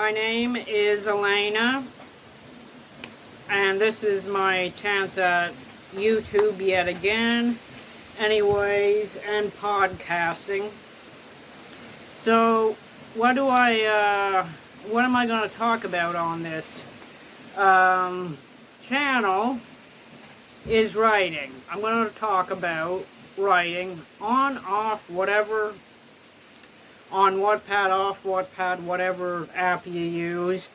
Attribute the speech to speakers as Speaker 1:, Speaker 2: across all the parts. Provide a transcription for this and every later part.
Speaker 1: My name is Elena, and this is my chance at YouTube yet again, anyways, and podcasting. So, what am I going to talk about on this channel is writing. I'm going to talk about writing on, off, whatever, on wattpad, off wattpad, whatever app you use.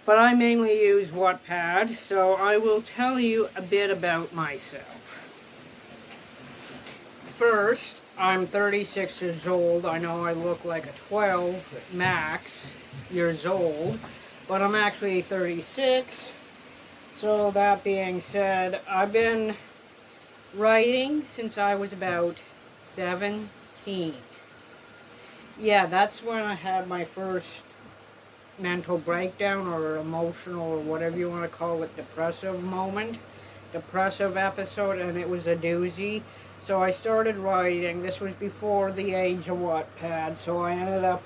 Speaker 1: But I mainly use wattpad, so I will tell you a bit about myself. First, I'm 36 years old. I know I look like a 12 max years old, but I'm actually 36. So that being said, I've been writing since I was about 17. Yeah, that's when I had my first mental breakdown or emotional or whatever you want to call it, depressive episode, and it was a doozy. So I started writing. This was before the age of wattpad, so I ended up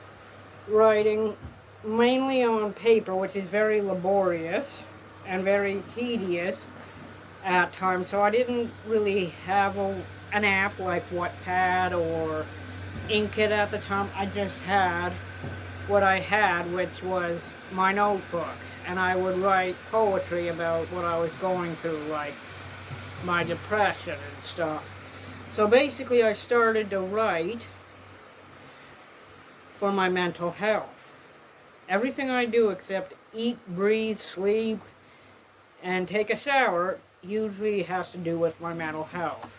Speaker 1: writing mainly on paper, which is very laborious and very tedious at times. So I didn't really have an app like Wattpad or Inkit at the time. I just had what I had, which was my notebook, and I would write poetry about what I was going through, like my depression and stuff. So basically I started to write for my mental health. Everything I do except eat, breathe, sleep, and take a shower usually has to do with my mental health.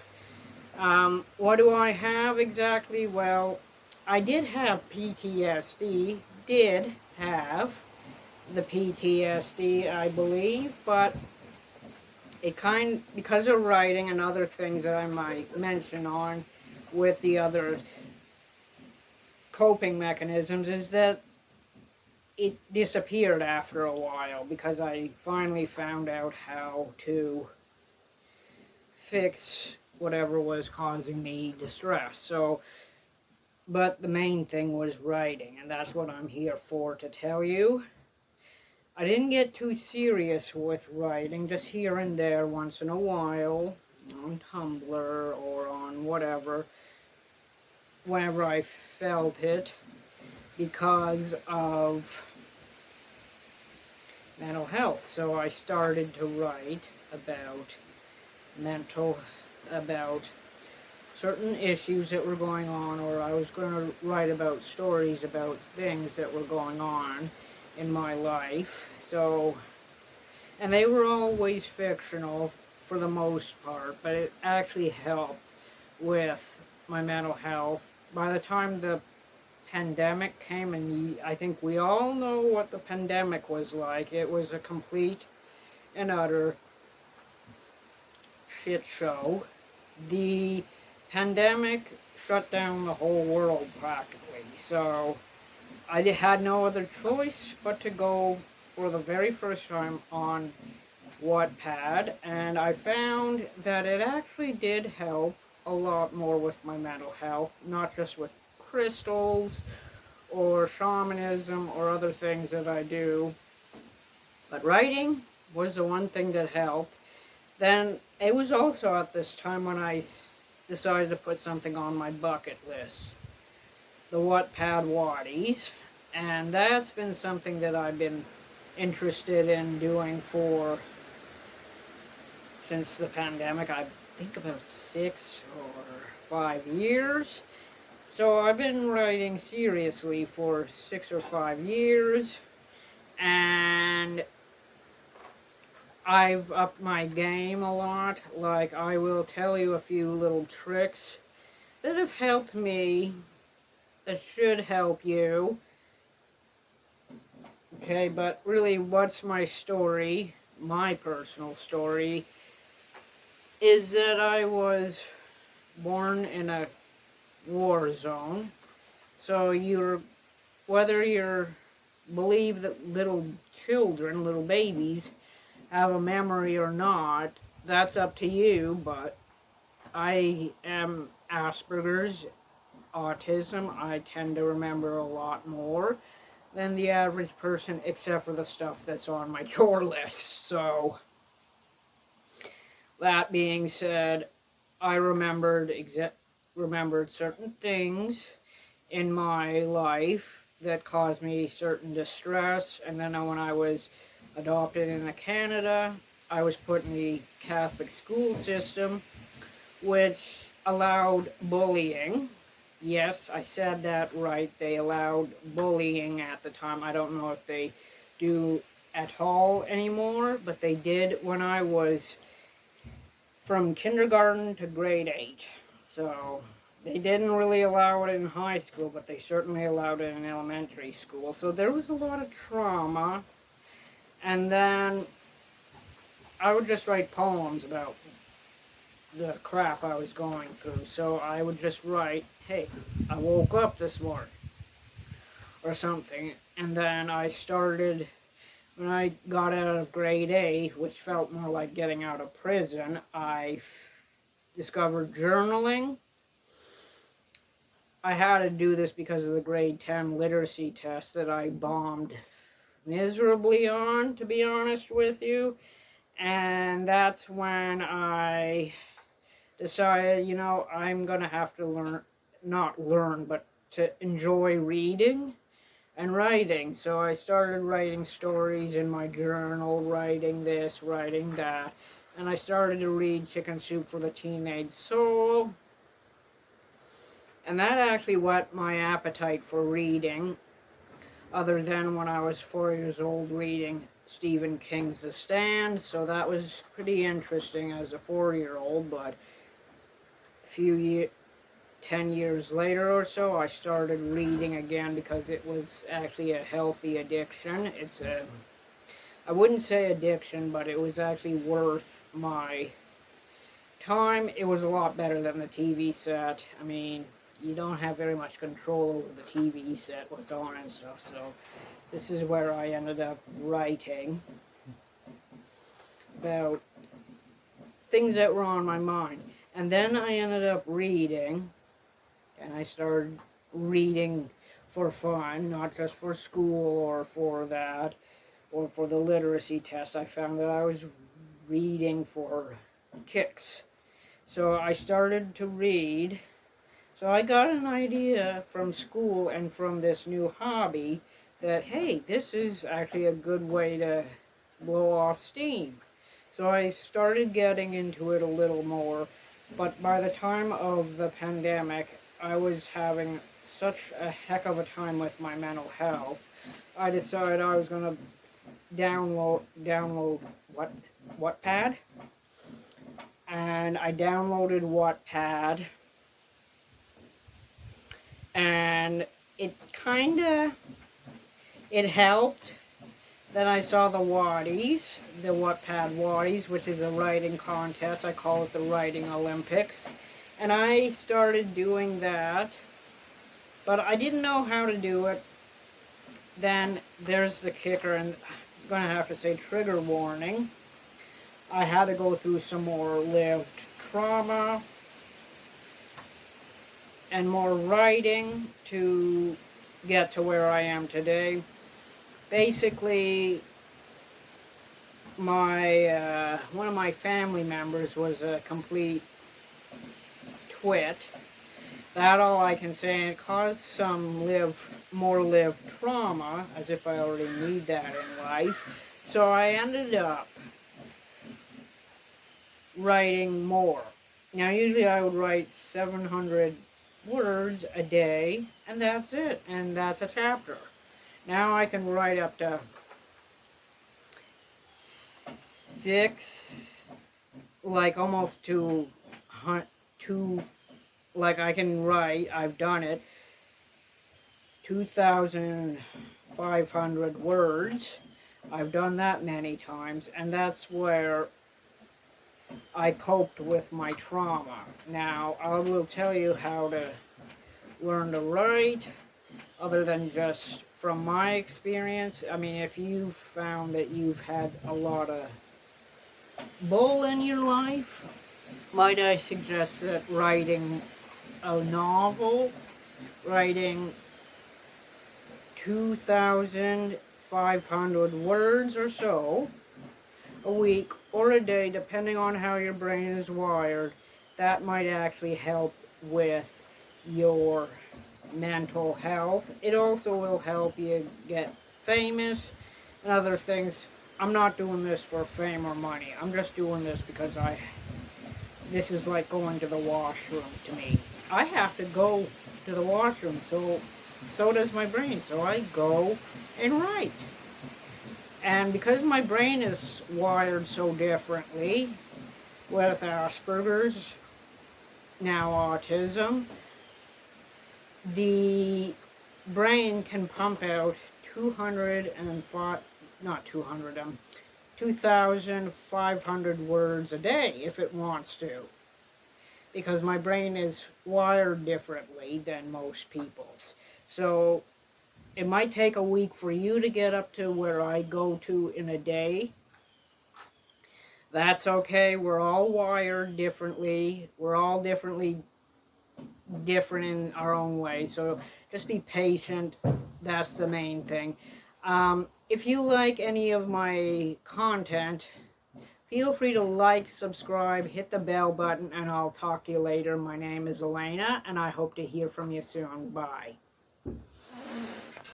Speaker 1: What do I have exactly? Well, I did have PTSD, I believe, but because of writing and other things that I might mention on with the other coping mechanisms, is that it disappeared after a while because I finally found out how to fix whatever was causing me distress. So, but the main thing was writing, and that's what I'm here for, to tell you. I didn't get too serious with writing, just here and there once in a while, on Tumblr or on whatever, whenever I felt it, because of mental health. So I started to write about certain issues that were going on, or I was going to write about stories about things that were going on in my life. So, and they were always fictional for the most part, but it actually helped with my mental health. By the time the pandemic came, and I think we all know what the pandemic was like. It was a complete and utter shit show. The pandemic shut down the whole world practically, so I had no other choice but to go for the very first time on Wattpad, and I found that it actually did help a lot more with my mental health, not just with crystals or shamanism or other things that I do, but writing was the one thing that helped. Then it was also at this time when I decided to put something on my bucket list, the Wattpad Waddies, and that's been something that I've been interested in doing since the pandemic. I think about 6 or 5 years. So I've been writing seriously for 6 or 5 years, and I've upped my game a lot. Like, I will tell you a few little tricks that have helped me, that should help you. Okay, but really, what's my story, my personal story, is that I was born in a war zone. So whether you believe that little children, little babies, have a memory or not, that's up to you, but I am Asperger's, autism. I tend to remember a lot more than the average person, except for the stuff that's on my chore list. So, that being said, I remembered certain things in my life that caused me certain distress, and then when I was adopted into Canada, I was put in the Catholic school system, which allowed bullying. Yes, I said that right. They allowed bullying at the time. I don't know if they do at all anymore, but they did when I was from kindergarten to grade 8. So they didn't really allow it in high school, but they certainly allowed it in elementary school. So there was a lot of trauma. And then I would just write poems about the crap I was going through. So I would just write, hey, I woke up this morning, or something. And then I started, when I got out of grade 8, which felt more like getting out of prison, I discovered journaling. I had to do this because of the grade 10 literacy test that I bombed miserably on, to be honest with you. And that's when I decided, you know, I'm going to have to but to enjoy reading and writing. So I started writing stories in my journal, writing this, writing that. And I started to read Chicken Soup for the Teenage Soul. And that actually whet my appetite for reading, other than when I was 4 years old reading Stephen King's The Stand. So that was pretty interesting as a 4-year-old, but 10 years later or so, I started reading again because it was actually a healthy addiction. I wouldn't say addiction, but it was actually worth my time. It was a lot better than the TV set. I mean, you don't have very much control over the TV set, what's on and stuff, so this is where I ended up writing about things that were on my mind. And then I ended up reading, and I started reading for fun, not just for school or for that, or for the literacy test. I found that I was reading for kicks. So I started to read. So I got an idea from school and from this new hobby that, hey, this is actually a good way to blow off steam. So I started getting into it a little more, but by the time of the pandemic, I was having such a heck of a time with my mental health. I decided I was going to download wattpad, and I downloaded wattpad, and it helped. Then I saw the Wattpad Waddies, which is a writing contest. I call it the Writing Olympics. And I started doing that, but I didn't know how to do it. Then there's the kicker, and I'm going to have to say trigger warning. I had to go through some more lived trauma and more writing to get to where I am today. Basically, one of my family members was a complete twit. That's all I can say. And it caused some more lived trauma, as if I already need that in life. So I ended up writing more. Now, usually I would write 700 words a day, and that's it. And that's a chapter. Now I can write up to 6, like almost to, like I can write, I've done it, 2,500 words. I've done that many times, and that's where I coped with my trauma. Now, I will tell you how to learn to write, other than just from my experience. I mean, if you've found that you've had a lot of bull in your life, might I suggest that writing a novel, writing 2,500 words or so a week or a day, depending on how your brain is wired. That might actually help with your mental health. It also will help you get famous and other things. I'm not doing this for fame or money. I'm just doing this because this is like going to the washroom to me. I have to go to the washroom, so does my brain. So I go and write. And because my brain is wired so differently, with Asperger's, now autism, the brain can pump out 2,500 words a day if it wants to. Because my brain is wired differently than most people's. So it might take a week for you to get up to where I go to in a day. That's okay. We're all wired differently. We're all different in our own way. So just be patient. That's the main thing. If you like any of my content, feel free to like, subscribe, hit the bell button, and I'll talk to you later. My name is Elena, and I hope to hear from you soon. Bye.